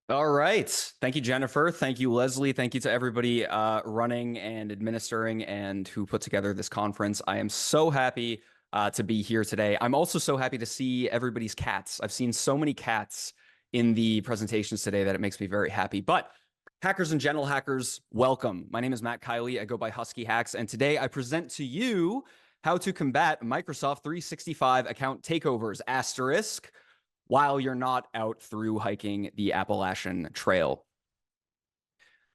All right. Thank you, Jennifer. Thank you, Leslie. Thank you to everybody running and administering and who put together this conference. I am so happy to be here today. I'm also so happy to see everybody's cats. I've seen so many cats in the presentations today that it makes me very happy. But hackers and general hackers, welcome. My name is Matt Kiely. I go by Husky Hacks. And today I present to you how to combat Microsoft 365 account takeovers, asterisk, while you're not out through hiking the Appalachian Trail.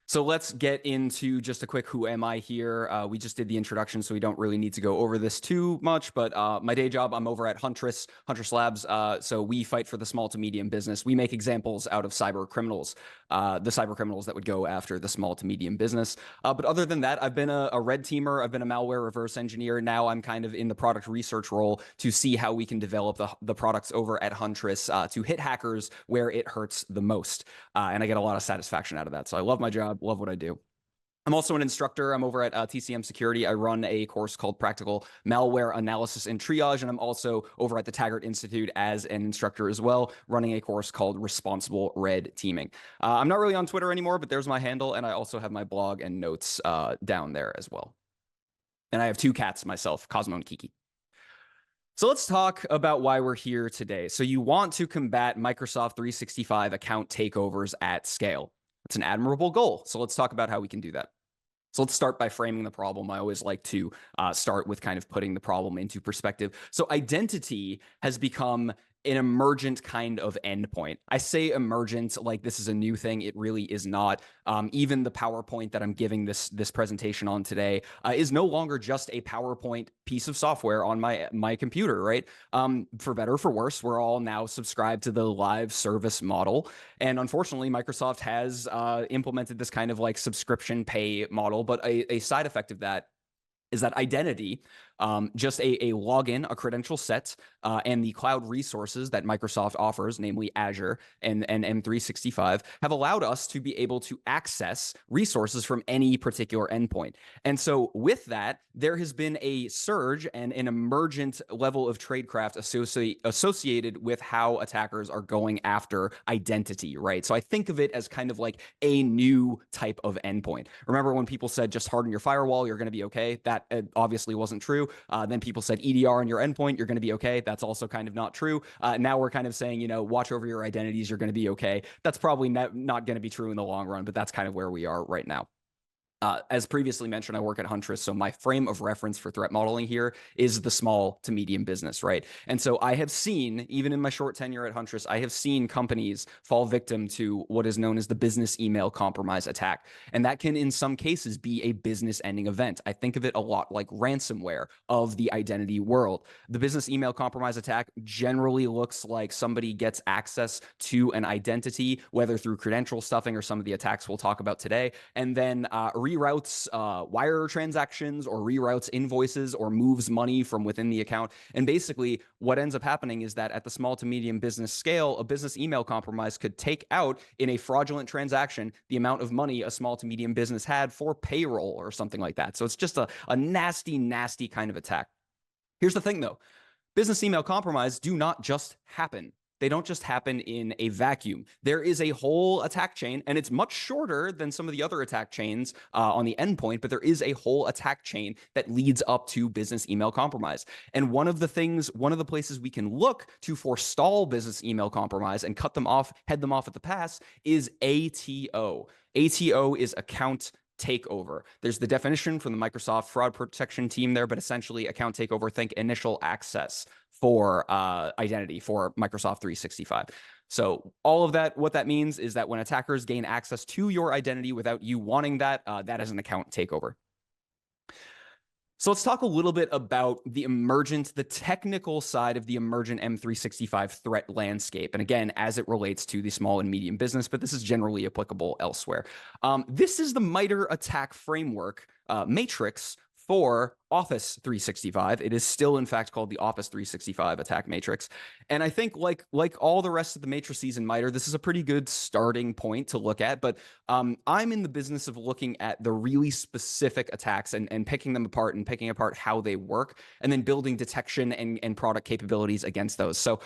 So let's get into just a quick who am I here. We just did the introduction, so we don't really need to go over this too much. But my day job, I'm over at Huntress Labs. So we fight for the small to medium business. We make examples out of cyber criminals, the cyber criminals that would go after the small to medium business. But other than that, I've been a red teamer. I've been a malware reverse engineer. Now I'm kind of in the product research role to see how we can develop the products over at Huntress to hit hackers where it hurts the most. And I get a lot of satisfaction out of that. So I love my job. Love what I do. I'm also an instructor. I'm over at TCM Security. I run a course called Practical Malware Analysis and Triage, and I'm also over at the Taggart Institute as an instructor as well, running a course called Responsible Red Teaming. I'm not really on Twitter anymore, but there's my handle, and I also have my blog and notes down there as well. And I have two cats myself, Cosmo and Kiki. So let's talk about why we're here today. So you want to combat Microsoft 365 account takeovers at scale. It's an admirable goal. So let's talk about how we can do that. So let's start by framing the problem. I always like to start with kind of putting the problem into perspective. So identity has become an emergent kind of endpoint. I say emergent like this is a new thing. It really is not. Even the PowerPoint that I'm giving this presentation on today is no longer just a PowerPoint piece of software on my computer, right? For better or for worse, we're all now subscribed to the live service model. And unfortunately, Microsoft has implemented this kind of like subscription pay model, but a side effect of that is that identity, just a login, a credential set, and the cloud resources that Microsoft offers, namely Azure and M365, have allowed us to be able to access resources from any particular endpoint. And so with that, there has been a surge and an emergent level of tradecraft associated with how attackers are going after identity, right? So I think of it as kind of like a new type of endpoint. Remember when people said just harden your firewall, you're going to be okay? That obviously wasn't true. Then people said EDR on your endpoint, you're going to be okay. That's also kind of not true. Now we're kind of saying, watch over your identities, you're going to be okay. That's probably not going to be true in the long run, but that's kind of where we are right now. As previously mentioned, I work at Huntress, so my frame of reference for threat modeling here is the small to medium business, right? And so I have seen, even in my short tenure at Huntress, I have seen companies fall victim to what is known as the business email compromise attack. And that can, in some cases, be a business-ending event. I think of it a lot like ransomware of the identity world. The business email compromise attack generally looks like somebody gets access to an identity, whether through credential stuffing or some of the attacks we'll talk about today, and then reroutes wire transactions or reroutes invoices or moves money from within the account. And basically what ends up happening is that at the small to medium business scale, a business email compromise could take out in a fraudulent transaction the amount of money a small to medium business had for payroll or something like that. So it's just a nasty, nasty kind of attack. Here's the thing though, business email compromise do not just happen. They don't just happen in a vacuum. There is a whole attack chain, and it's much shorter than some of the other attack chains on the endpoint, but there is a whole attack chain that leads up to business email compromise. And one of the places we can look to forestall business email compromise and cut them off, head them off at the pass is ATO. ATO is account takeover. There's the definition from the Microsoft fraud protection team there, but essentially account takeover, think initial access for identity for Microsoft 365. So all of that, what that means is that when attackers gain access to your identity without you wanting that, that is an account takeover. So let's talk a little bit about the technical side of the emergent M365 threat landscape. And again, as it relates to the small and medium business, but this is generally applicable elsewhere. This is the MITRE ATT&CK framework matrix for Office 365. It is still, in fact, called the Office 365 attack matrix. And I think like all the rest of the matrices in MITRE, this is a pretty good starting point to look at. But I'm in the business of looking at the really specific attacks and picking them apart and picking apart how they work, and then building detection and product capabilities against those. So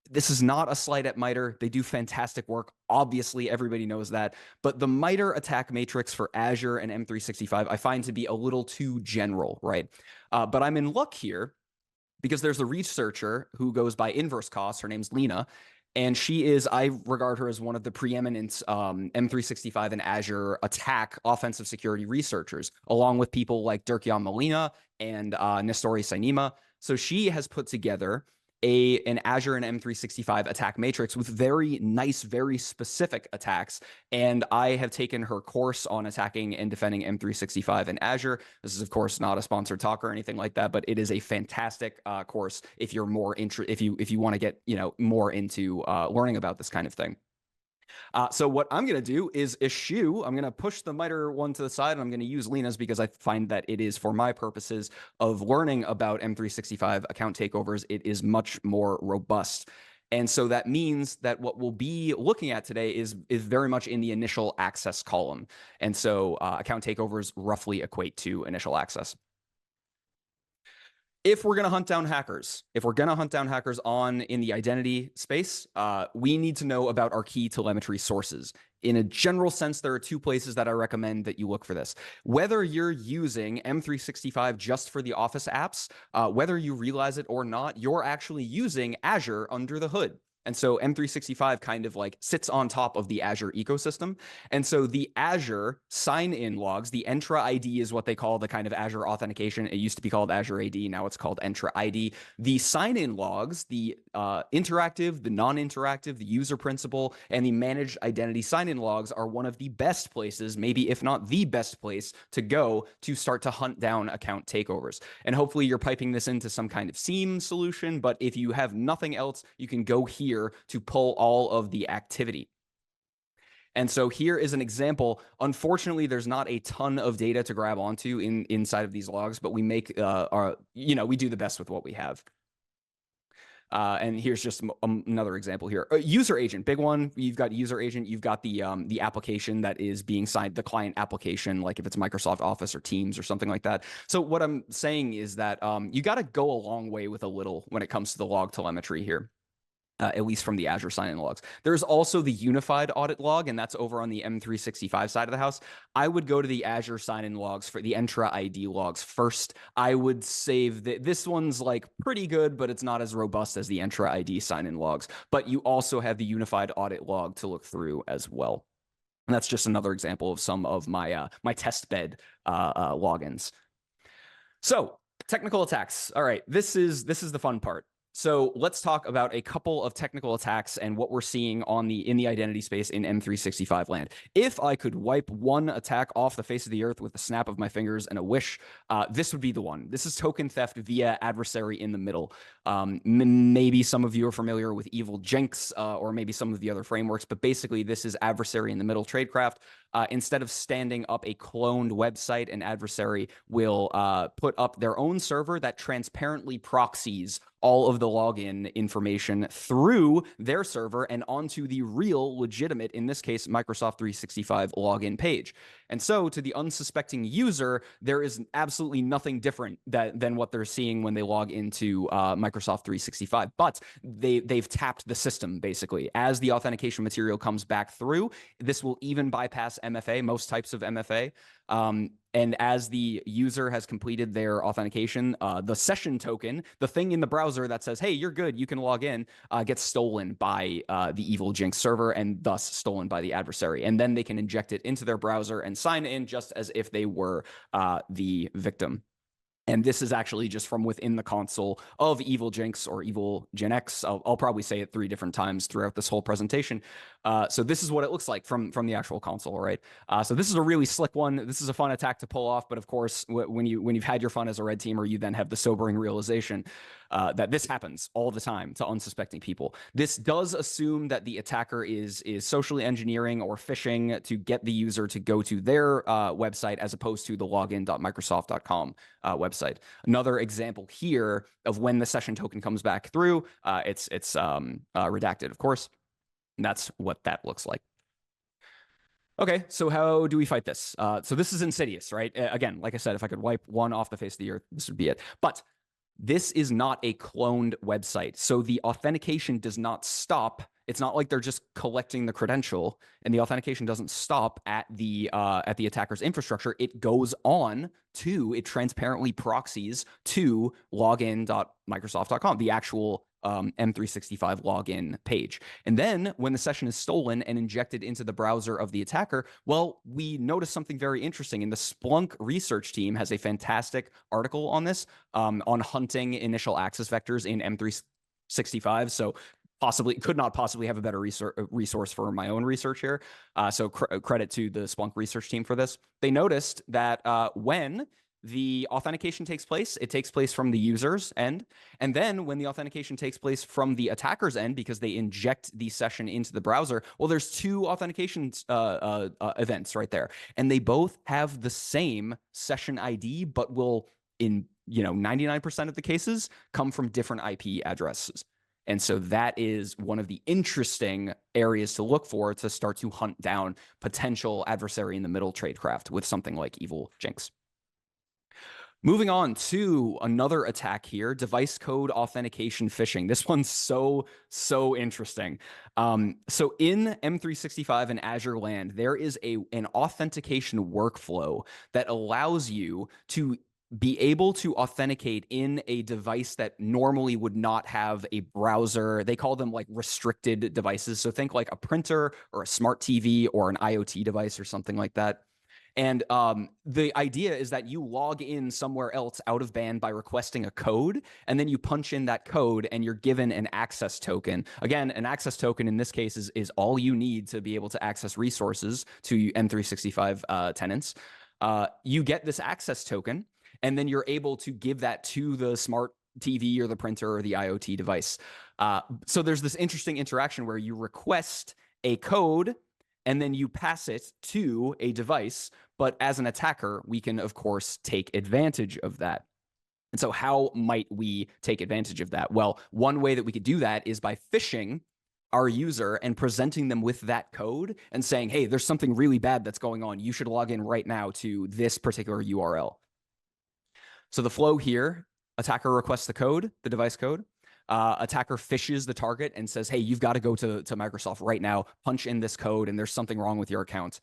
This is not a slight at MITRE. They do fantastic work. Obviously, everybody knows that. But the MITRE attack matrix for Azure and M365, I find to be a little too general, right? But I'm in luck here because there's a researcher who goes by inverse cost. Her name's Lena. And she is, I regard her as one of the preeminent M365 and Azure attack offensive security researchers, along with people like Dirk-Jan Molina and Nestori Sainima. So she has put together an Azure and M365 attack matrix with very nice, very specific attacks. And I have taken her course on attacking and defending M365 and Azure. This is, of course, not a sponsored talk or anything like that, but it is a fantastic course if you're more if you want to get more into learning about this kind of thing. So what I'm going to do is eschew. I'm going to push the MITRE one to the side, and I'm going to use Lena's because I find that it is, for my purposes of learning about M365 account takeovers, it is much more robust. And so that means that what we'll be looking at today is very much in the initial access column. And so account takeovers roughly equate to initial access. If we're going to hunt down hackers, in the identity space, we need to know about our key telemetry sources. In a general sense, there are two places that I recommend that you look for this. Whether you're using M365 just for the Office apps, whether you realize it or not, you're actually using Azure under the hood. And so M365 kind of like sits on top of the Azure ecosystem. And so the Azure sign-in logs, the Entra ID is what they call the kind of Azure authentication. It used to be called Azure AD. Now it's called Entra ID. The sign-in logs, the interactive, the non-interactive, the user principal, and the managed identity sign-in logs are one of the best places, maybe if not the best place to go to start to hunt down account takeovers. And hopefully you're piping this into some kind of SIEM solution. But if you have nothing else, you can go here to pull all of the activity. And so here is an example. Unfortunately, there's not a ton of data to grab onto inside of these logs, but we make we do the best with what we have. And here's just another example here. User agent, big one. You've got user agent. You've got the application that is being signed, the client application, like if it's Microsoft Office or Teams or something like that. So what I'm saying is that you got to go a long way with a little when it comes to the log telemetry here. At least from the Azure sign-in logs. There's also the unified audit log, and that's over on the M365 side of the house. I would go to the Azure sign-in logs for the Entra ID logs first. I would save this one's like pretty good, but it's not as robust as the Entra ID sign-in logs. But you also have the unified audit log to look through as well. And that's just another example of some of my my test bed logins. So technical attacks. All right, this is the fun part. So let's talk about a couple of technical attacks and what we're seeing in the identity space in M365 land. If I could wipe one attack off the face of the earth with a snap of my fingers and a wish, this would be the one. This is token theft via adversary in the middle. Maybe some of you are familiar with Evil Jinx or maybe some of the other frameworks, but basically this is adversary in the middle tradecraft. Instead of standing up a cloned website, an adversary will put up their own server that transparently proxies all of the login information through their server and onto the real, legitimate, in this case, Microsoft 365 login page. And so to the unsuspecting user, there is absolutely nothing different than what they're seeing when they log into Microsoft 365. But they've tapped the system, basically. As the authentication material comes back through, this will even bypass MFA, most types of MFA. And as the user has completed their authentication, the session token, the thing in the browser that says, hey, you're good, you can log in, gets stolen by the Evil Jinx server and thus stolen by the adversary. And then they can inject it into their browser and sign in just as if they were the victim. And this is actually just from within the console of Evil Jinx or Evil Gen X. I'll probably say it 3 different times throughout this whole presentation. So this is what it looks like from the actual console, right? So this is a really slick one. This is a fun attack to pull off. But of course, when you've had your fun as a red teamer, you then have the sobering realization that this happens all the time to unsuspecting people. This does assume that the attacker is socially engineering or phishing to get the user to go to their website as opposed to the login.microsoft.com website. Another example here of when the session token comes back through, it's redacted, of course. And that's what that looks like. Okay, so how do we fight this? So this is insidious, right? Again, like I said, if I could wipe one off the face of the earth, this would be it. But this is not a cloned website. So the authentication does not stop. It's not like they're just collecting the credential, and the authentication doesn't stop at the attacker's infrastructure. It goes on to, it transparently proxies to login.microsoft.com, the actual M365 login page. And then when the session is stolen and injected into the browser of the attacker, well, we notice something very interesting. And the Splunk research team has a fantastic article on this, on hunting initial access vectors in M365. So possibly could not possibly have a better resource for my own research here. So credit to the Splunk research team for this. They noticed that when the authentication takes place, it takes place from the user's end. And then when the authentication takes place from the attacker's end, because they inject the session into the browser, well, there's two authentication events right there. And they both have the same session ID, but will, in 99% of the cases, come from different IP addresses. And so that is one of the interesting areas to look for to start to hunt down potential adversary in the middle tradecraft with something like Evil Jinx. Moving on to another attack here, device code authentication phishing. This one's so interesting. So in M365 and Azure land, there is an authentication workflow that allows you to be able to authenticate in a device that normally would not have a browser. They call them like restricted devices. So think like a printer or a smart TV or an IoT device or something like that. And the idea is that you log in somewhere else out of band by requesting a code, and then you punch in that code and you're given an access token. Again, an access token in this case is all you need to be able to access resources to M365 tenants. You get this access token, and then you're able to give that to the smart TV or the printer or the IoT device. So there's this interesting interaction where you request a code and then you pass it to a device. But as an attacker, we can, of course, take advantage of that. And so how might we take advantage of that? Well, one way that we could do that is by phishing our user and presenting them with that code and saying, hey, there's something really bad that's going on. You should log in right now to this particular URL. So the flow here, attacker requests the code, the device code. Attacker phishes the target and says, hey, you've got to go to Microsoft right now, punch in this code, and there's something wrong with your account.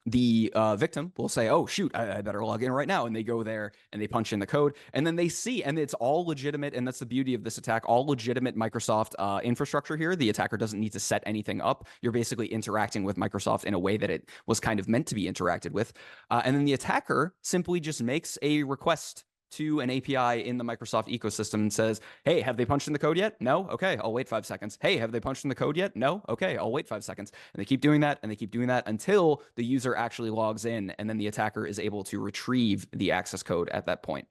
The victim will say, oh, shoot, I better log in right now. And they go there and they punch in the code. And then they see, and it's all legitimate. And that's the beauty of this attack, all legitimate Microsoft infrastructure here. The attacker doesn't need to set anything up. You're basically interacting with Microsoft in a way that it was kind of meant to be interacted with. And then the attacker simply just makes a request to an API in the Microsoft ecosystem and says, hey, have they punched in the code yet? No? Okay, I'll wait 5 seconds. Hey, have they punched in the code yet? No? Okay, I'll wait 5 seconds. And they keep doing that, and they keep doing that until the user actually logs in, and then the attacker is able to retrieve the access code at that point.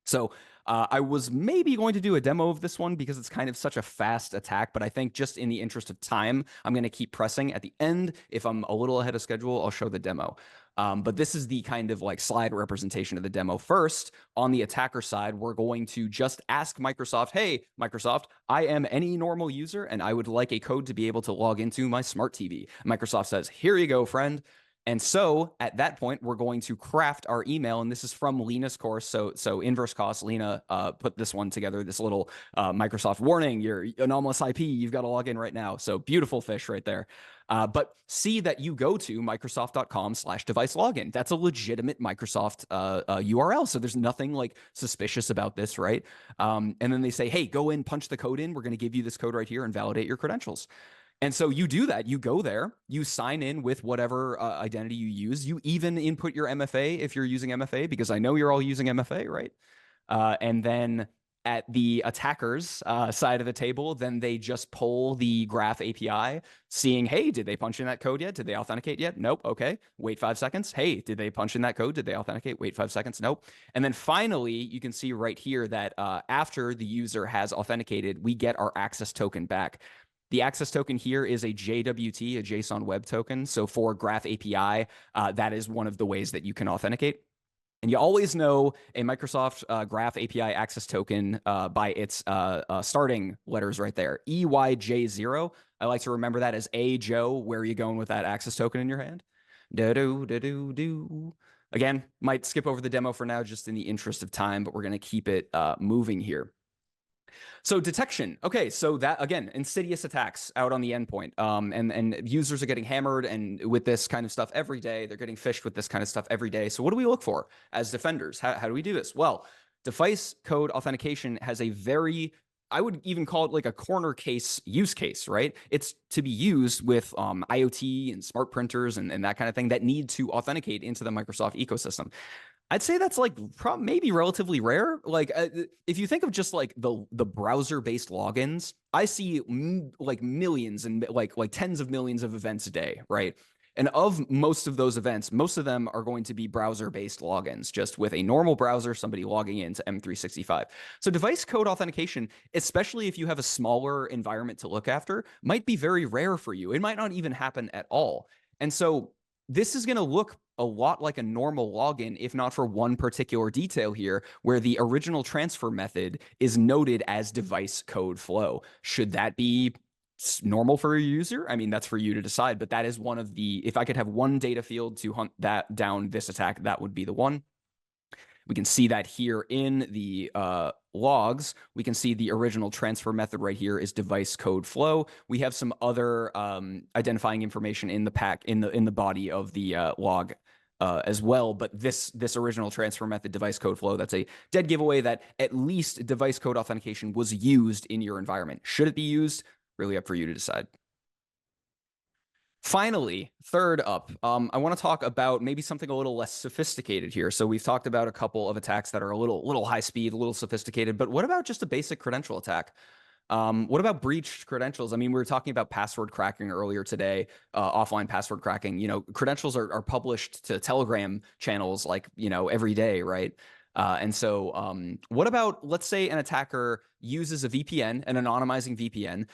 So I was maybe going to do a demo of this one because it's kind of such a fast attack, but I think just in the interest of time, I'm going to keep pressing. At the end, if I'm a little ahead of schedule, I'll show the demo. But this is the kind of like slide representation of the demo. First, on the attacker side, we're going to just ask Microsoft, hey, Microsoft, I am any normal user, and I would like a code to be able to log into my smart TV. Microsoft says, here you go, friend. And so at that point, we're going to craft our email. And this is from Lena's course. So inverse cost, Lena put this one together, this little Microsoft warning, your anomalous IP, you've got to log in right now. So beautiful fish right there. But see that you go to microsoft.com/device login. That's a legitimate Microsoft URL. So there's nothing like suspicious about this, right? And then they say, hey, go in, punch the code in. We're going to give you this code right here and validate your credentials. And so you do that. You go there, you sign in with whatever identity you use. You even input your MFA if you're using MFA, because I know you're all using MFA, right? And then at the attacker's side of the table, then they just pull the Graph API, seeing, hey, did they punch in that code yet? Did they authenticate yet? Nope. Okay. Wait 5 seconds. Hey, did they punch in that code? Did they authenticate? Wait 5 seconds. Nope. And then finally, you can see right here that after the user has authenticated, we get our access token back. The access token here is a JWT, a JSON web token. So for Graph API, that is one of the ways that you can authenticate. And you always know a Microsoft Graph API access token by its starting letters right there, EYJ0. I like to remember that as A Joe. Where are you going with that access token in your hand? Do-do-do-do-do. Again, might skip over the demo for now just in the interest of time, but we're going to keep it moving here. So detection. Okay, so that again, insidious attacks out on the endpoint, and users are getting hammered and with this kind of stuff every day. They're getting phished with this kind of stuff every day. So what do we look for as defenders? How do we do this? Well, device code authentication has a very, I would even call it like a corner case use case, right? It's to be used with IoT and smart printers and that kind of thing that need to authenticate into the Microsoft ecosystem. I'd say that's like maybe relatively rare. Like if you think of just like the browser based logins, I see like millions and like tens of millions of events a day, right? And of most of those events, most of them are going to be browser based logins, just with a normal browser, somebody logging into M365. So device code authentication, especially if you have a smaller environment to look after, might be very rare for you. It might not even happen at all. And so this is going to look a lot like a normal login, if not for one particular detail here, where the original transfer method is noted as device code flow. Should that be normal for a user? I mean, that's for you to decide, but that is one of the, if I could have one data field to hunt that down this attack, that would be the one. We can see that here in the logs. We can see the original transfer method right here is device code flow. We have some other identifying information in the pack in the body of the log as well. But this original transfer method, device code flow, that's a dead giveaway that at least device code authentication was used in your environment. Should it be used? Really up for you to decide. Finally, third up, I want to talk about maybe something a little less sophisticated here. So we've talked about a couple of attacks that are a little high speed, a little sophisticated, but what about just a basic credential attack? What about breached credentials? I mean, we were talking about password cracking earlier today, offline password cracking. You know, credentials are published to Telegram channels like, you know, every day, right? And so what about, let's say an attacker uses a VPN, an anonymizing VPN.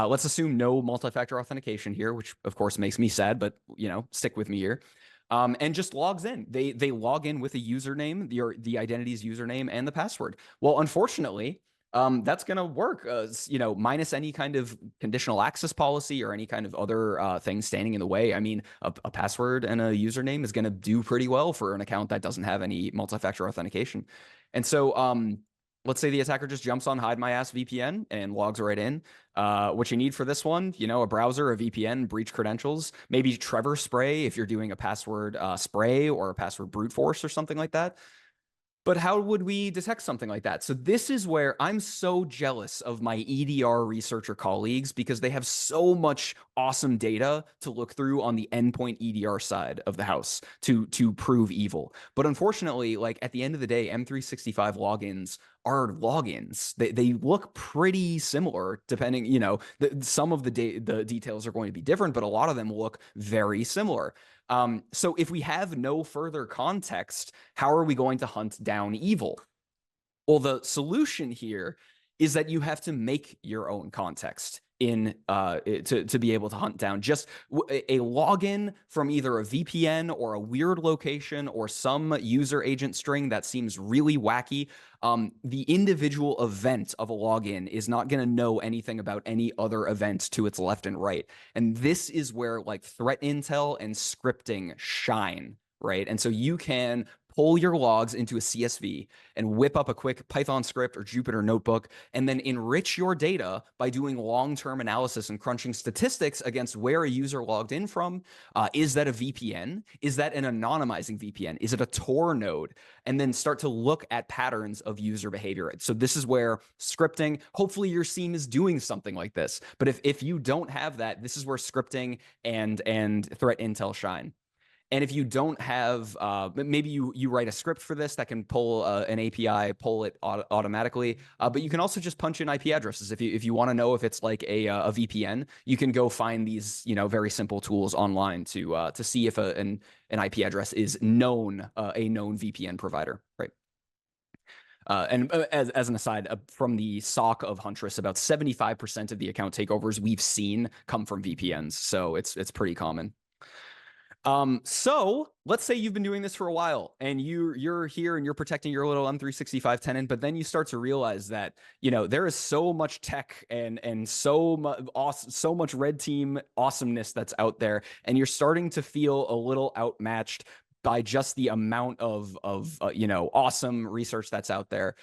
Let's assume no multi-factor authentication here, which of course makes me sad, but you know, stick with me here. And just logs in. They log in with a username, the identity's username and the password. Well, unfortunately, that's going to work, you know, minus any kind of conditional access policy or any kind of other thing standing in the way. I mean, a password and a username is going to do pretty well for an account that doesn't have any multi-factor authentication. And so let's say the attacker just jumps on hide my ass VPN and logs right in. What you need for this one, you know, a browser, a VPN, breach credentials, maybe Trevor spray if you're doing a password spray or a password brute force or something like that. But how would we detect something like that? So this is where I'm so jealous of my EDR researcher colleagues because they have so much awesome data to look through on the endpoint EDR side of the house to prove evil. But unfortunately, like at the end of the day, M365 logins are logins. They look pretty similar depending, you know, some of the details are going to be different, but a lot of them look very similar. So if we have no further context, how are we going to hunt down evil? Well, the solution here is that you have to make your own context in to be able to hunt down just a login from either a VPN or a weird location or some user agent string that seems really wacky. The individual event of a login is not going to know anything about any other events to its left and right. And this is where like threat intel and scripting shine, right? And so you can pull your logs into a CSV and whip up a quick Python script or Jupyter notebook, and then enrich your data by doing long-term analysis and crunching statistics against where a user logged in from. Is that a VPN? Is that an anonymizing VPN? Is it a Tor node? And then start to look at patterns of user behavior. So this is where scripting, hopefully your SIEM is doing something like this. But if you don't have that, this is where scripting and threat intel shine. And if you don't have, maybe you write a script for this that can pull an API, pull it automatically. But you can also just punch in IP addresses. If you want to know if it's like a VPN, you can go find these, you know, very simple tools online to see if an IP address is known, a known VPN provider, right? And as an aside, from the SOC of Huntress, about 75% of the account takeovers we've seen come from VPNs, so it's pretty common. So let's say you've been doing this for a while and you're here and you're protecting your little M365 tenant, but then you start to realize that, you know, there is so much tech and so much red team awesomeness that's out there, and you're starting to feel a little outmatched by just the amount of awesome research that's out there.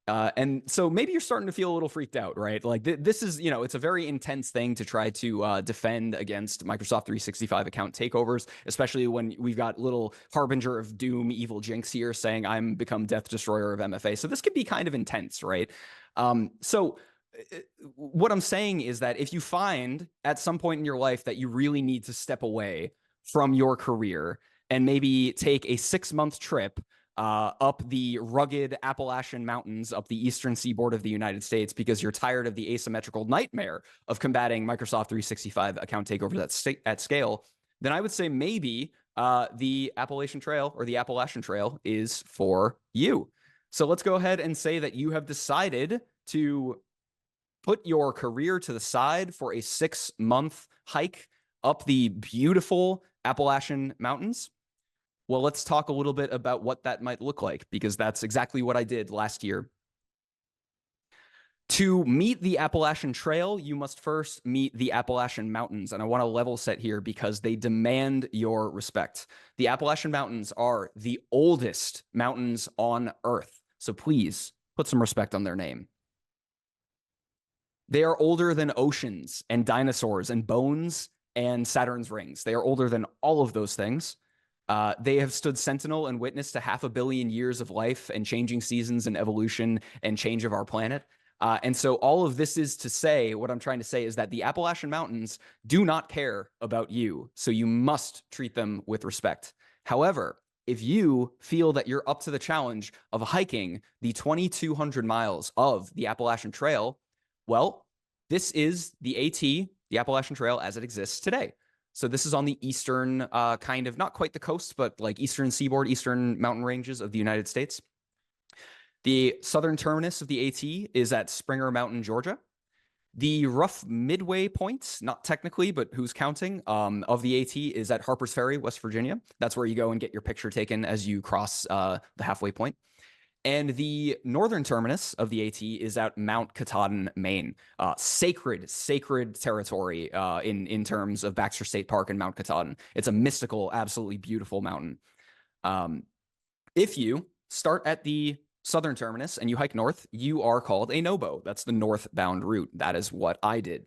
And so maybe you're starting to feel a little freaked out, right? Like this is, it's a very intense thing to try to defend against Microsoft 365 account takeovers, especially when we've got little harbinger of doom, evil jinx here saying I'm become death destroyer of MFA. So this could be kind of intense, right? So what I'm saying is that if you find at some point in your life that you really need to step away from your career and maybe take a 6-month trip up the rugged Appalachian Mountains up the eastern seaboard of the United States because you're tired of the asymmetrical nightmare of combating Microsoft 365 account takeovers at scale, then I would say maybe the Appalachian Trail or the Appalachian Trail is for you. So let's go ahead and say that you have decided to put your career to the side for a 6-month hike up the beautiful Appalachian Mountains. Well, let's talk a little bit about what that might look like, because that's exactly what I did last year. To meet the Appalachian Trail, you must first meet the Appalachian Mountains. And I want to level set here because they demand your respect. The Appalachian Mountains are the oldest mountains on Earth. So please put some respect on their name. They are older than oceans and dinosaurs and bones and Saturn's rings. They are older than all of those things. They have stood sentinel and witness to 500 million years of life and changing seasons and evolution and change of our planet. And so all of this is to say, what I'm trying to say is that the Appalachian Mountains do not care about you, so you must treat them with respect. However, if you feel that you're up to the challenge of hiking the 2,200 miles of the Appalachian Trail, well, this is the AT, the Appalachian Trail as it exists today. So this is on the eastern kind of, not quite the coast, but like eastern seaboard, eastern mountain ranges of the United States. The southern terminus of the AT is at Springer Mountain, Georgia. The rough midway point, not technically, but who's counting, of the AT is at Harpers Ferry, West Virginia. That's where you go and get your picture taken as you cross the halfway point. And the northern terminus of the AT is at Mount Katahdin, Maine. Sacred territory in terms of Baxter State Park and Mount Katahdin. It's a mystical, absolutely beautiful mountain. If you start at the southern terminus and you hike north, you are called a NOBO. That's the northbound route. That is what I did.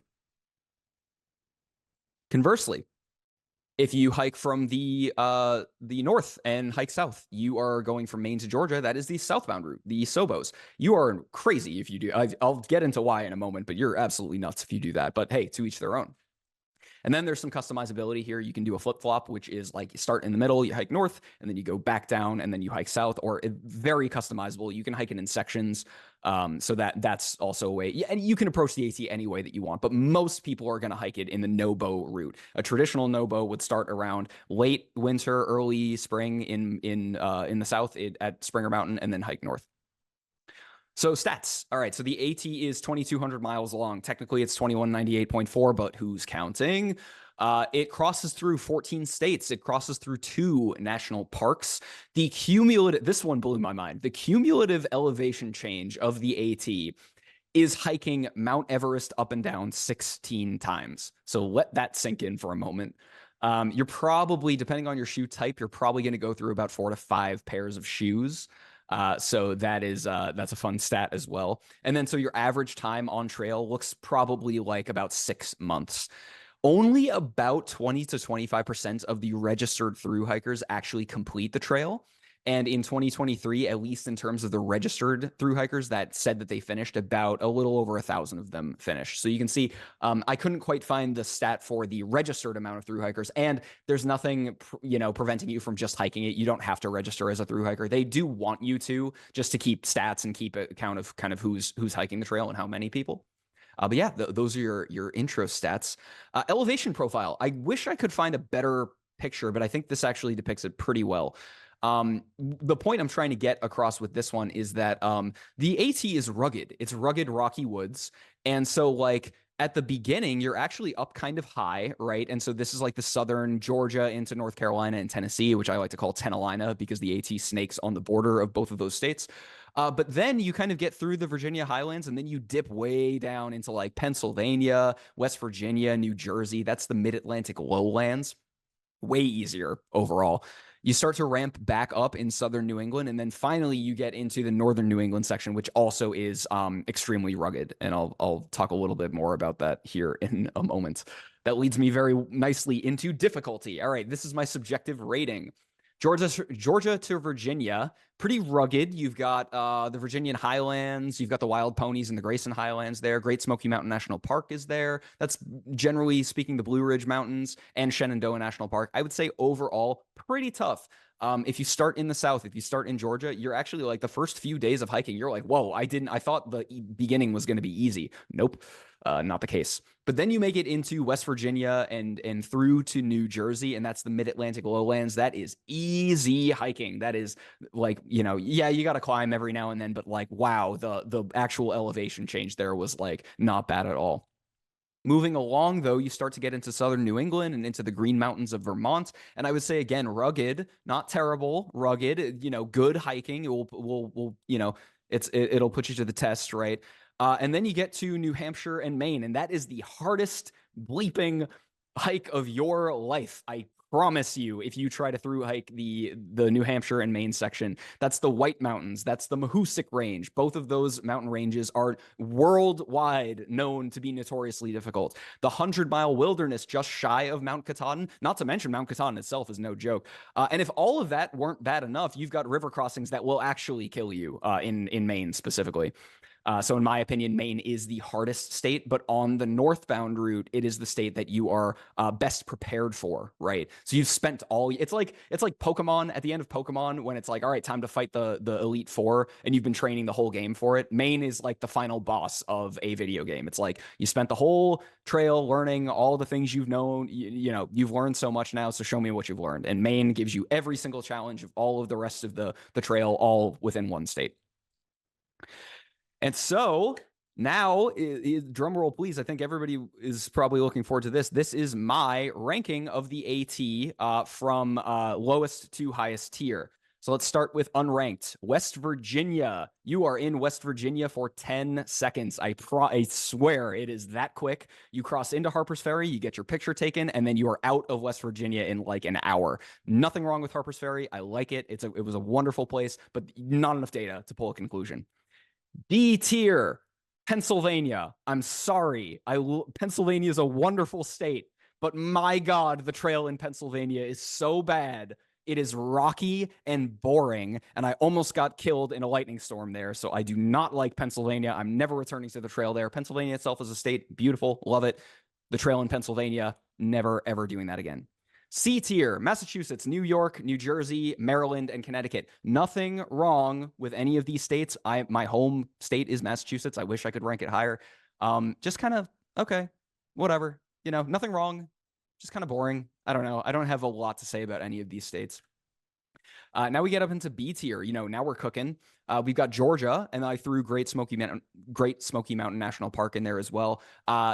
Conversely, if you hike from the north and hike south, you are going from Maine to Georgia. That is the southbound route, the SOBOs. You are crazy if you do. I'll get into why in a moment, but you're absolutely nuts if you do that. But hey, to each their own. And then there's some customizability here. You can do a flip-flop, which is like you start in the middle, you hike north, and then you go back down, and then you hike south, or very customizable. You can hike it in sections, so that's also a way. Yeah, and you can approach the AT any way that you want, but most people are going to hike it in the NOBO route. A traditional NOBO would start around late winter, early spring in the south at Springer Mountain, and then hike north. So stats. All right. So the AT is 2,200 miles long. Technically, it's 2198.4, but who's counting? It crosses through 14 states. It crosses through 2 national parks. The cumulative, this one blew my mind. The cumulative elevation change of the AT is hiking Mount Everest up and down 16 times. So let that sink in for a moment. You're probably, depending on your shoe type, you're probably going to go through about 4 to 5 pairs of shoes. So that's a fun stat as well. And then so your average time on trail looks probably like about 6 months. Only about 20 to 25% of the registered thru hikers actually complete the trail. And in 2023, at least in terms of the registered thru hikers that said that they finished, about a little over 1,000 of them finished. So you can see, I couldn't quite find the stat for the registered amount of thru hikers, and there's nothing, preventing you from just hiking it. You don't have to register as a thru hiker. They do want you to, just to keep stats and keep account of kind of who's hiking the trail and how many people. But yeah, those are your intro stats. Elevation profile. I wish I could find a better picture, but I think this actually depicts it pretty well. The point I'm trying to get across with this one is that the AT is rugged. It's rugged, rocky woods. And so like at the beginning, you're actually up kind of high, right? And so this is like the southern Georgia into North Carolina and Tennessee, which I like to call Tennalina because the AT snakes on the border of both of those states. But then you kind of get through the Virginia highlands and then you dip way down into like Pennsylvania, West Virginia, New Jersey. That's the mid-Atlantic lowlands. Way easier overall. You start to ramp back up in southern New England, and then finally you get into the northern New England section, which also is extremely rugged. And I'll talk a little bit more about that here in a moment. That leads me very nicely into difficulty. All right, this is my subjective rating. Georgia to Virginia, pretty rugged. You've got the Virginian Highlands, you've got the Wild Ponies and the Grayson Highlands there. Great Smoky Mountain National Park is there. That's generally speaking the Blue Ridge Mountains and Shenandoah National Park. I would say overall pretty tough. If you start in the South, if you start in Georgia, you're actually like the first few days of hiking, you're like, whoa, I thought the beginning was going to be easy. Nope, not the case. But then you make it into West Virginia and through to New Jersey, and that's the Mid-Atlantic lowlands. That is easy hiking. That is like, yeah, you got to climb every now and then, but like, wow, the actual elevation change there was like not bad at all. Moving along, though, you start to get into southern New England and into the Green Mountains of Vermont. And I would say, again, rugged, not terrible, rugged, good hiking. It will it'll put you to the test, right? And then you get to New Hampshire and Maine, and that is the hardest bleeping hike of your life. I promise you, if you try to through hike the New Hampshire and Maine section. That's the White Mountains. That's the Mahoosic Range. Both of those mountain ranges are worldwide known to be notoriously difficult. The 100-mile wilderness just shy of Mount Katahdin, not to mention Mount Katahdin itself is no joke. And if all of that weren't bad enough, you've got river crossings that will actually kill you in Maine specifically. So in my opinion, Maine is the hardest state, but on the northbound route, it is the state that you are best prepared for, right? So you've spent it's like Pokemon at the end of Pokemon when it's like, all right, time to fight the Elite Four, and you've been training the whole game for it. Maine is like the final boss of a video game. It's like you spent the whole trail learning all the things you've known. You've learned so much now, so show me what you've learned. And Maine gives you every single challenge of all of the rest of the trail, all within one state. And so now, drum roll, please. I think everybody is probably looking forward to this. This is my ranking of the AT from lowest to highest tier. So let's start with unranked. West Virginia. You are in West Virginia for 10 seconds. I swear it is that quick. You cross into Harper's Ferry, you get your picture taken, and then you are out of West Virginia in like an hour. Nothing wrong with Harper's Ferry. I like it. It was a wonderful place, but not enough data to pull a conclusion. D tier, Pennsylvania. I'm sorry. Pennsylvania is a wonderful state, but my God, the trail in Pennsylvania is so bad. It is rocky and boring, and I almost got killed in a lightning storm there, so I do not like Pennsylvania. I'm never returning to the trail there. Pennsylvania itself is a state, beautiful, love it. The trail in Pennsylvania, never, ever doing that again. C tier, Massachusetts, New York, New Jersey, Maryland, and Connecticut. Nothing wrong with any of these states. My home state is Massachusetts. I wish I could rank it higher. Just kind of, okay, whatever. Nothing wrong. Just kind of boring. I don't know. I don't have a lot to say about any of these states. Now we get up into B tier. Now we're cooking. We've got Georgia, and I threw Great Smoky Mountain National Park in there as well.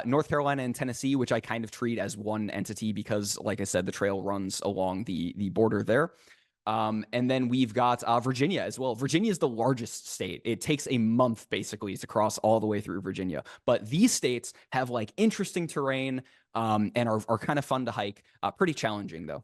North Carolina and Tennessee, which I kind of treat as one entity because, like I said, the trail runs along the border there. And then we've got Virginia as well. Virginia is the largest state. It takes a month basically to cross all the way through Virginia. But these states have like interesting terrain and are kind of fun to hike. Pretty challenging though.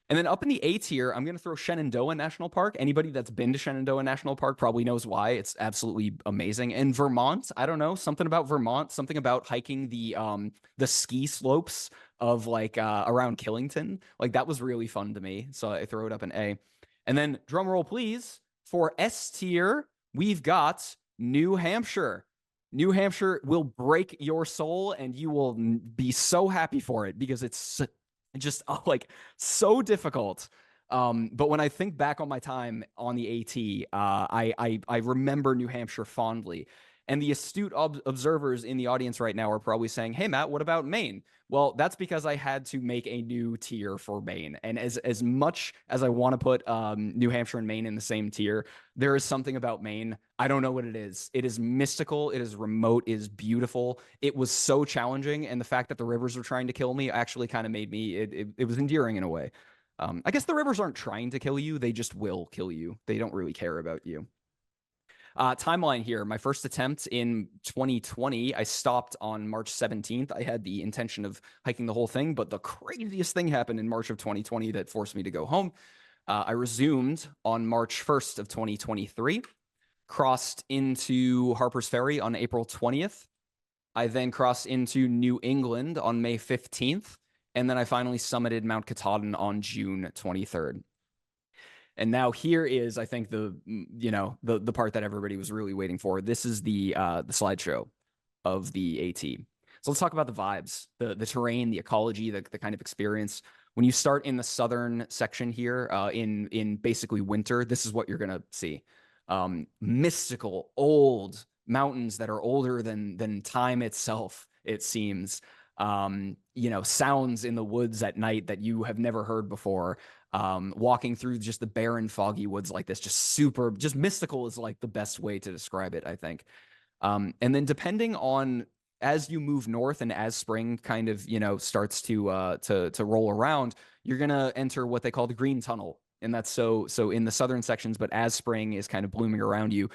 And then up in the A tier, I'm going to throw Shenandoah National Park. Anybody that's been to Shenandoah National Park probably knows why. It's absolutely amazing. And Vermont, I don't know, something about Vermont, something about hiking the ski slopes of like around Killington. Like that was really fun to me. So I throw it up in A. And then drum roll, please. For S tier, we've got New Hampshire. New Hampshire will break your soul and you will be so happy for it because it's just like so difficult. But when I think back on my time on the AT, I remember New Hampshire fondly. And the astute observers in the audience right now are probably saying, hey, Matt, what about Maine? Well, that's because I had to make a new tier for Maine. And as much as I want to put New Hampshire and Maine in the same tier, there is something about Maine. I don't know what it is. It is mystical. It is remote. It is beautiful. It was so challenging. And the fact that the rivers were trying to kill me actually kind of made me, it was endearing in a way. I guess the rivers aren't trying to kill you. They just will kill you. They don't really care about you. Timeline here. My first attempt in 2020, I stopped on March 17th. I had the intention of hiking the whole thing, but the craziest thing happened in March of 2020 that forced me to go home. I resumed on March 1st of 2023, crossed into Harper's Ferry on April 20th. I then crossed into New England on May 15th, and then I finally summited Mount Katahdin on June 23rd. And now here is, I think, the part that everybody was really waiting for. This is the slideshow of the AT. So let's talk about the vibes, the terrain, the ecology, the kind of experience. When you start in the southern section here, in basically winter, this is what you're gonna see. Mystical, old mountains that are older than time itself, it seems. Sounds in the woods at night that you have never heard before. Walking through just the barren, foggy woods like this, just mystical is like the best way to describe it, I think. And then depending on as you move north and as spring kind of starts to roll around, you're gonna enter what they call the green tunnel. And that's so in the southern sections, but as spring is kind of blooming around you,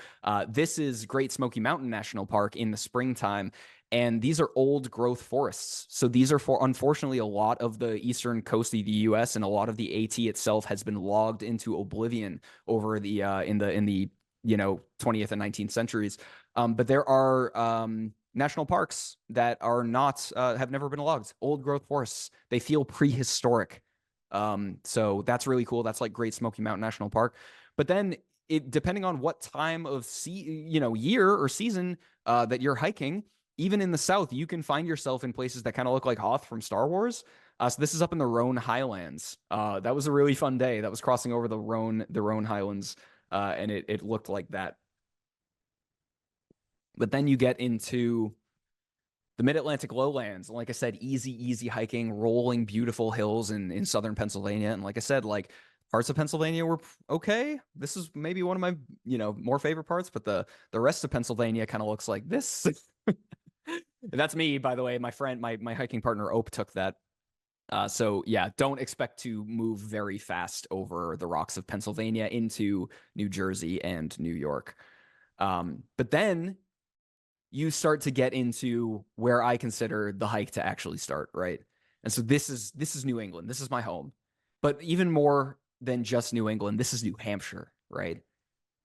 this is Great Smoky Mountain National Park in the springtime. And these are old growth forests. So these are, unfortunately, a lot of the eastern coast of the U.S. and a lot of the AT itself has been logged into oblivion over the in the 20th and 19th centuries. But there are national parks that are not have never been logged. Old growth forests. They feel prehistoric. So that's really cool. That's like Great Smoky Mountain National Park. But then depending on what time of year or season that you're hiking, even in the south, you can find yourself in places that kind of look like Hoth from Star Wars. So this is up in the Rhone Highlands. That was a really fun day. That was crossing over the Rhone Highlands, and it looked like that. But then you get into the Mid-Atlantic lowlands. And like I said, easy hiking, rolling beautiful hills in southern Pennsylvania. And like I said, like parts of Pennsylvania were okay. This is maybe one of my, more favorite parts, but the rest of Pennsylvania kind of looks like this. That's me, by the way. My friend, my hiking partner, Ope, took that. So yeah, don't expect to move very fast over the rocks of Pennsylvania into New Jersey and New York. But then you start to get into where I consider the hike to actually start, right? And so this is New England. This is my home. But even more than just New England, this is New Hampshire, right?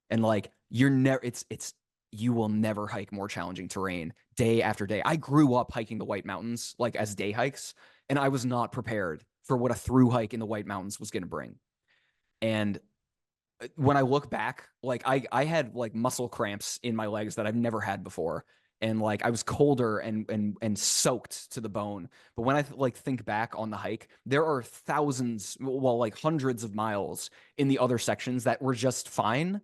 And like you will never hike more challenging terrain day after day. I grew up hiking the White Mountains like as day hikes, and I was not prepared for what a through hike in the White Mountains was going to bring. And when I look back, like I had like muscle cramps in my legs that I've never had before. And like I was colder and soaked to the bone. But when I think back on the hike, there are like hundreds of miles in the other sections that were just fine,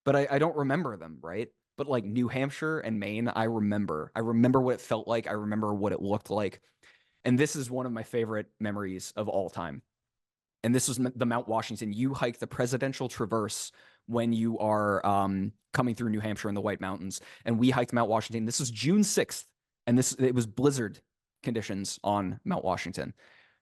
but I don't remember them, right? But like New Hampshire and Maine, I remember what it felt like. I remember what it looked like. And this is one of my favorite memories of all time. And this was the Mount Washington. You hike the Presidential Traverse when you are coming through New Hampshire in the White Mountains. And we hiked Mount Washington. This was June 6th. And it was blizzard conditions on Mount Washington.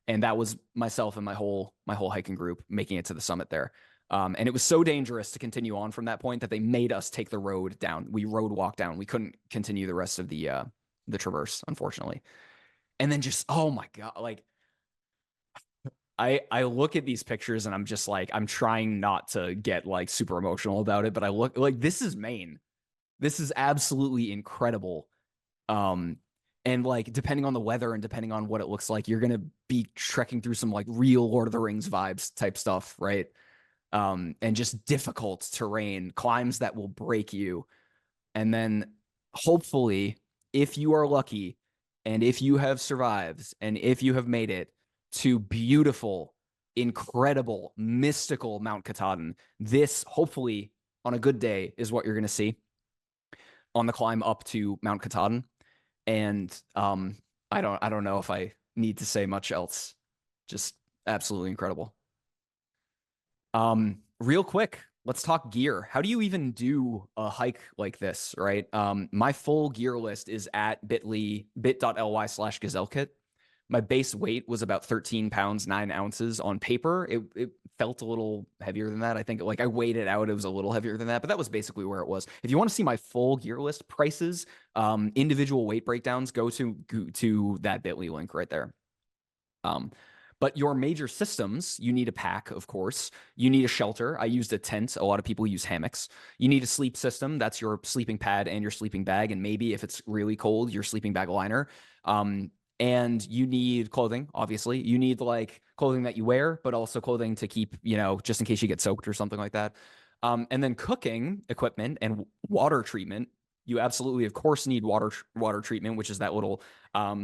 And that was myself and my whole hiking group making it to the summit there. And it was so dangerous to continue on from that point that they made us take the road down. We road walked down. We couldn't continue the rest of the traverse, unfortunately. And then just, oh my God, like I look at these pictures and I'm just like, I'm trying not to get like super emotional about it, but I look like this is Maine. This is absolutely incredible. And like depending on the weather and depending on what it looks like, you're gonna be trekking through some like real Lord of the Rings vibes type stuff, right? And just difficult terrain, climbs that will break you. And then hopefully, if you are lucky and if you have survived and if you have made it to beautiful, incredible, mystical Mount Katahdin, this hopefully on a good day is what you're going to see on the climb up to Mount Katahdin. And I don't know if I need to say much else. Just absolutely incredible. Real quick, let's talk gear. How do you even do a hike like this, right? My full gear list is at bit.ly/gazellekit. My base weight was about 13 pounds, 9 ounces on paper. It felt a little heavier than that. I think like I weighed it out. It was a little heavier than that, but that was basically where it was. If you want to see my full gear list prices, individual weight breakdowns, go to that bit.ly link right there. But your major systems, you need a pack, of course. You need a shelter. I used a tent. A lot of people use hammocks. You need a sleep system. That's your sleeping pad and your sleeping bag. And maybe if it's really cold, your sleeping bag liner. And you need clothing, obviously. You need like clothing that you wear, but also clothing to keep, just in case you get soaked or something like that. And then cooking equipment and water treatment. You absolutely, of course, need water treatment, which is that little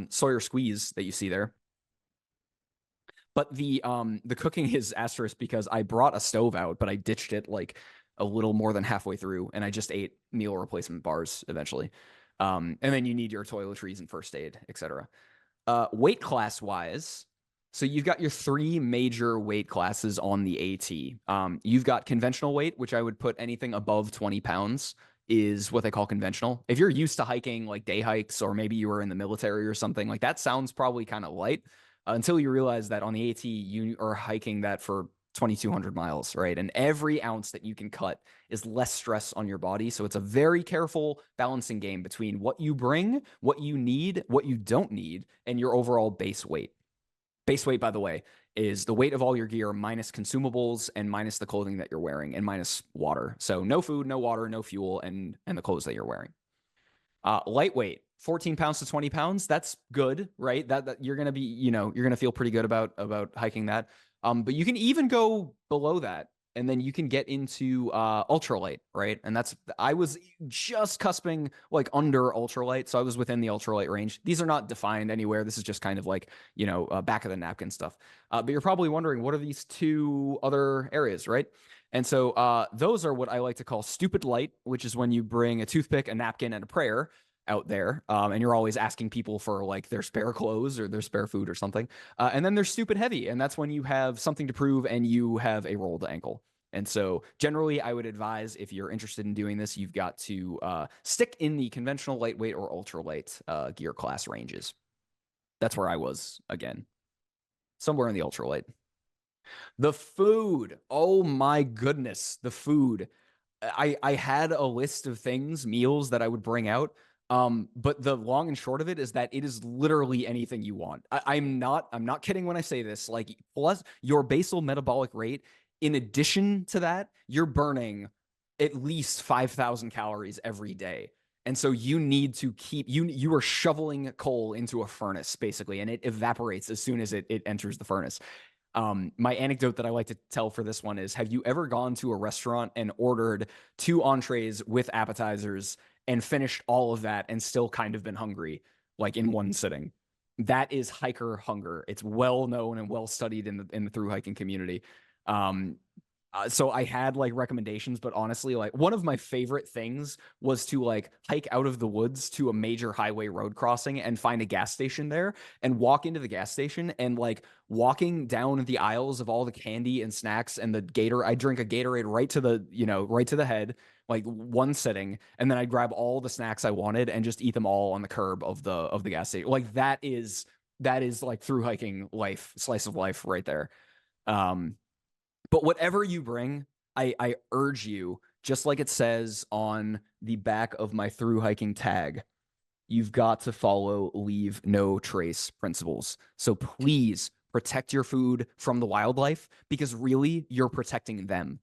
Sawyer squeeze that you see there. But the cooking is asterisk because I brought a stove out, but I ditched it like a little more than halfway through, and I just ate meal replacement bars eventually. And then you need your toiletries and first aid, etc. Weight class wise, so you've got your three major weight classes on the AT. You've got conventional weight, which I would put anything above 20 pounds is what they call conventional. If you're used to hiking like day hikes, or maybe you were in the military or something, like that sounds probably kind of light until you realize that on the AT, you are hiking that for 2,200 miles, right? And every ounce that you can cut is less stress on your body. So it's a very careful balancing game between what you bring, what you need, what you don't need, and your overall base weight. Base weight, by the way, is the weight of all your gear minus consumables and minus the clothing that you're wearing and minus water. So no food, no water, no fuel, and the clothes that you're wearing. Lightweight, 14 pounds to 20 pounds. That's good, right? That you're gonna be, you're gonna feel pretty good about hiking that. But you can even go below that, and then you can get into ultralight, right? And I was just cusping like under ultralight, so I was within the ultralight range. These are not defined anywhere. This is just kind of like back of the napkin stuff. But you're probably wondering, what are these two other areas, right? And so those are what I like to call stupid light, which is when you bring a toothpick, a napkin, and a prayer out there, and you're always asking people for like their spare clothes or their spare food or something. And then there's stupid heavy, and that's when you have something to prove and you have a rolled ankle. And so generally, I would advise if you're interested in doing this, you've got to stick in the conventional lightweight or ultralight gear class ranges. That's where I was again, somewhere in the ultralight. The food. Oh my goodness, the food. I had a list of things, meals that I would bring out. But the long and short of it is that it is literally anything you want. I'm not kidding when I say this. Like, plus your basal metabolic rate, in addition to that, you're burning at least 5,000 calories every day. And so you need to keep you are shoveling coal into a furnace basically, and it evaporates as soon as it enters the furnace. My anecdote that I like to tell for this one is, have you ever gone to a restaurant and ordered 2 entrees with appetizers and finished all of that and still kind of been hungry, like in one sitting? That is hiker hunger. It's well known and well studied in the thru-hiking community. So I had like recommendations, but honestly, like one of my favorite things was to like hike out of the woods to a major highway road crossing and find a gas station there and walk into the gas station, and like walking down the aisles of all the candy and snacks and the I drink a Gatorade right to the head, like one sitting, and then I'd grab all the snacks I wanted and just eat them all on the curb of the gas station. Like that is like thru-hiking life, slice of life right there. But whatever you bring, I urge you, just like it says on the back of my thru-hiking tag, you've got to follow leave no trace principles. So please protect your food from the wildlife, because really you're protecting them.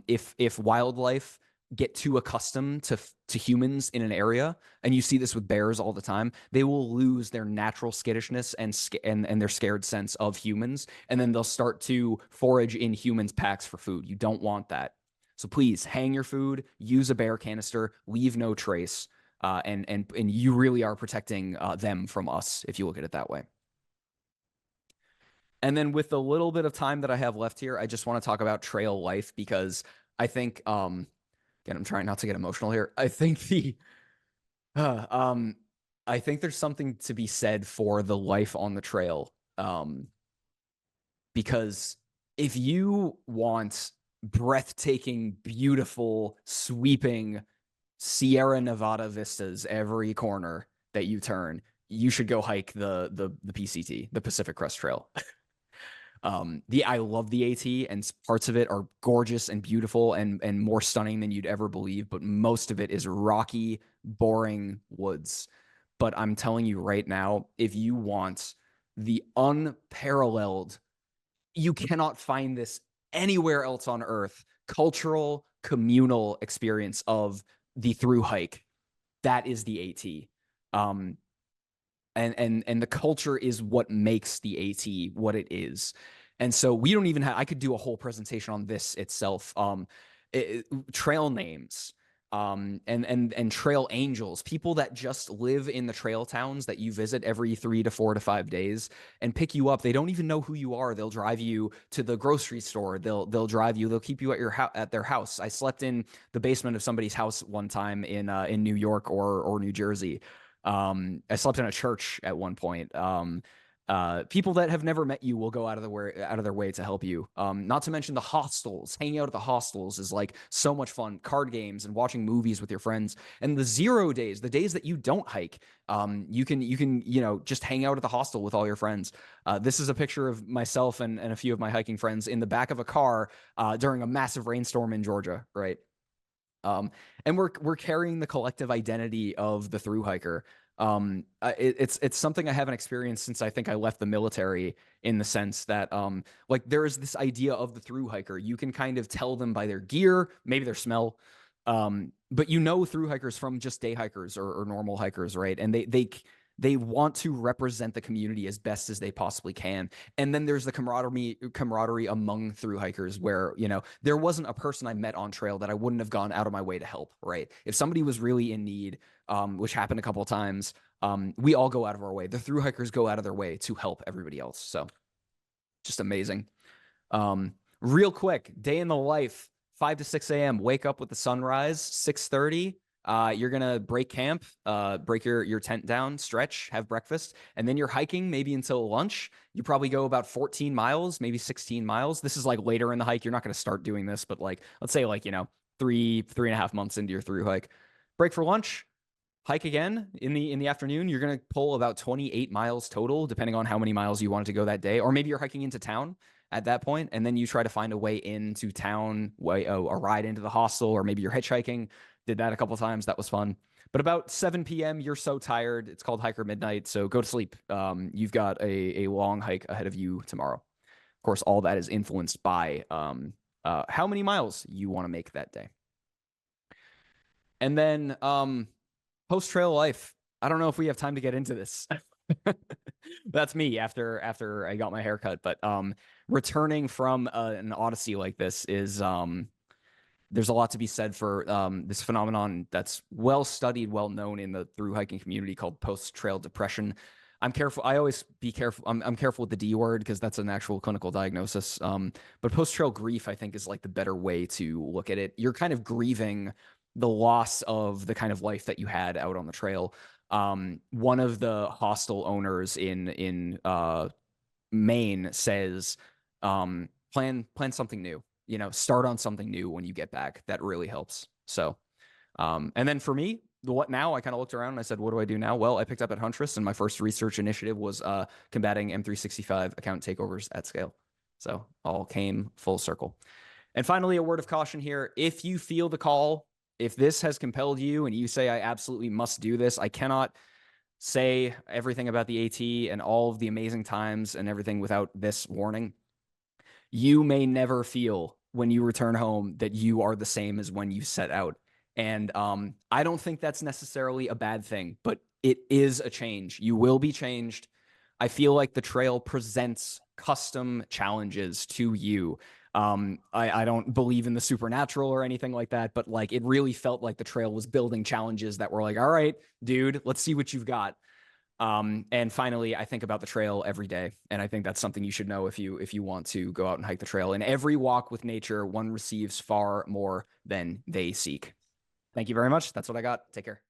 If wildlife get too accustomed to humans in an area, and you see this with bears all the time, they will lose their natural skittishness and their scared sense of humans, and then they'll start to forage in humans' packs for food. You don't want that. So please hang your food, use a bear canister, leave no trace, and you really are protecting them from us if you look at it that way. And then with the little bit of time that I have left here, I just want to talk about trail life, because I think again, I'm trying not to get emotional here. I think I think there's something to be said for the life on the trail. Because if you want breathtaking, beautiful, sweeping Sierra Nevada vistas every corner that you turn, you should go hike the PCT, the Pacific Crest Trail. I love the AT, and parts of it are gorgeous and beautiful and more stunning than you'd ever believe, but most of it is rocky, boring woods. But I'm telling you right now, if you want the unparalleled, you cannot find this anywhere else on earth, cultural, communal experience of the through hike. That is the AT. Um, and the culture is what makes the AT what it is. And so we don't even have, I could do a whole presentation on this itself. Trail names, and trail angels, people that just live in the trail towns that you visit every 3 to 4 to 5 days and pick you up. They don't even know who you are. They'll drive you to the grocery store. They'll drive you. They'll keep you at at their house. I slept in the basement of somebody's house one time in New York or New Jersey. I slept in a church at one point. People that have never met you will go out of their way to help you. Not to mention the hostels. Hanging out at the hostels is like so much fun. Card games and watching movies with your friends. And the 0 days, the days that you don't hike, you can just hang out at the hostel with all your friends. This is a picture of myself and a few of my hiking friends in the back of a car during a massive rainstorm in Georgia, right? And we're carrying the collective identity of the through hiker. It's something I haven't experienced since I think I left the military, in the sense that like there is this idea of the through hiker. You can kind of tell them by their gear, maybe their smell, but through hikers from just day hikers or normal hikers, right? And they want to represent the community as best as they possibly can. And then there's the camaraderie among through hikers where, there wasn't a person I met on trail that I wouldn't have gone out of my way to help, right? If somebody was really in need, which happened a couple of times, we all go out of our way. The through hikers go out of their way to help everybody else. So just amazing. Real quick, day in the life, 5 to 6 a.m. Wake up with the sunrise, 6:30. You're gonna break camp, break your tent down, stretch, have breakfast, and then you're hiking maybe until lunch. You probably go about 14 miles, maybe 16 miles. This is like later in the hike. You're not gonna start doing this, but like let's say like 3.5 months into your through hike. Break for lunch, hike again in the afternoon. You're gonna pull about 28 miles total, depending on how many miles you wanted to go that day, or maybe you're hiking into town at that point, and then you try to find a way into town, a ride into the hostel, or maybe you're hitchhiking. Did that a couple times. That was fun. But about 7 p.m., you're so tired. It's called hiker midnight, so go to sleep. You've got a long hike ahead of you tomorrow. Of course, all that is influenced by how many miles you want to make that day. And then post trail life. I don't know if we have time to get into this. That's me after I got my haircut. But returning from an odyssey like this is there's a lot to be said for this phenomenon that's well studied, well known in the through hiking community, called post trail depression. I'm careful. I always be careful. I'm careful with the D word because that's an actual clinical diagnosis. But post trail grief, I think, is like the better way to look at it. You're kind of grieving the loss of the kind of life that you had out on the trail. One of the hostel owners in Maine says, plan something new. Start on something new when you get back. That really helps. So, and then for me, the what now, I kind of looked around and I said, what do I do now? Well, I picked up at Huntress, and my first research initiative was combating M365 account takeovers at scale. So all came full circle. And finally, a word of caution here. If you feel the call, if this has compelled you and you say, I absolutely must do this, I cannot say everything about the AT and all of the amazing times and everything without this warning. You may never feel when you return home that you are the same as when you set out. And I don't think that's necessarily a bad thing, but it is a change. You will be changed. I feel like the trail presents custom challenges to you. I don't believe in the supernatural or anything like that, but like it really felt like the trail was building challenges that were like, all right, dude, let's see what you've got. And finally, I think about the trail every day, and I think that's something you should know if you want to go out and hike the trail. In every walk with nature, one receives far more than they seek. Thank you very much. That's what I got. Take care.